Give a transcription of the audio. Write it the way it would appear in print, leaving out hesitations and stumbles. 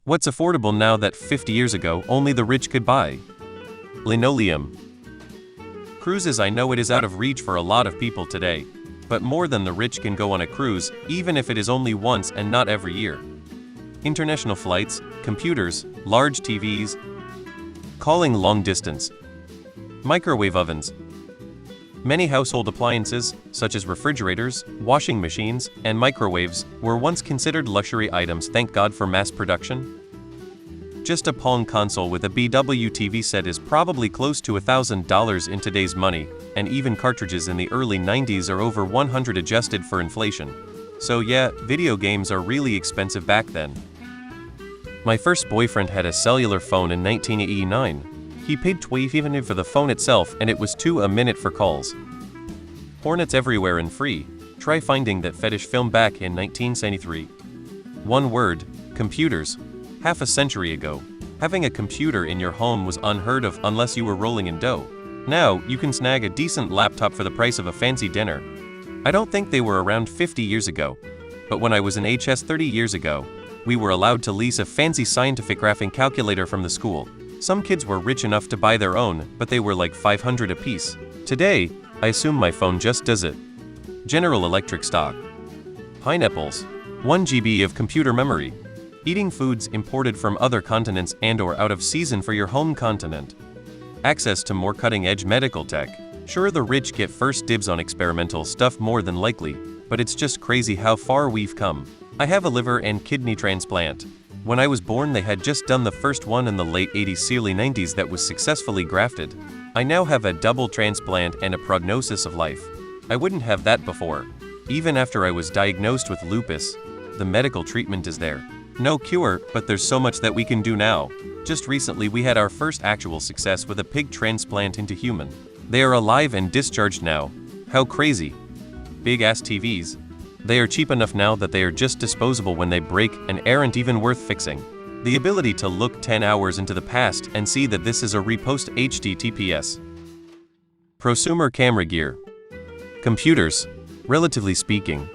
What's affordable now that 50 years ago only the rich could buy? Linoleum. Cruises. I know it is out of reach for a lot of people today, but more than the rich can go on a cruise, even if it is only once and not every year. International flights, computers, large TVs, calling long distance, microwave ovens. Many household appliances, such as refrigerators, washing machines, and microwaves, were once considered luxury items. Thank God for mass production. Just a Pong console with a BW TV set is probably close to $1,000 in today's money, and even cartridges in the early 90s are over $100 adjusted for inflation. So yeah, video games are really expensive back then. My first boyfriend had a cellular phone in 1989. He paid $12 for the phone itself, and it was $2 a minute for calls. Hornets everywhere and free. Try finding that fetish film back in 1973. One word: computers. Half a century ago, having a computer in your home was unheard of unless you were rolling in dough. Now, you can snag a decent laptop for the price of a fancy dinner. I don't think they were around 50 years ago, but when I was in HS 30 years ago, we were allowed to lease a fancy scientific graphing calculator from the school. Some kids were rich enough to buy their own, but they were like $500 a piece. Today, I assume my phone just does it. General Electric stock. Pineapples. 1 GB of computer memory. Eating foods imported from other continents and/or out of season for your home continent. Access to more cutting-edge medical tech. Sure, the rich get first dibs on experimental stuff more than likely, but it's just crazy how far we've come. I have a liver and kidney transplant. When I was born, they had just done the first one in the late 80s, early 90s that was successfully grafted. I now have a double transplant and a prognosis of life. I wouldn't have that before. Even after I was diagnosed with lupus, the medical treatment is there. No cure, but there's so much that we can do now. Just recently we had our first actual success with a pig transplant into human. They are alive and discharged now. How crazy. Big ass TVs. They are cheap enough now that they are just disposable when they break and aren't even worth fixing. The ability to look 10 hours into the past and see that this is a repost HTTPS. Prosumer camera gear. Computers. Relatively speaking,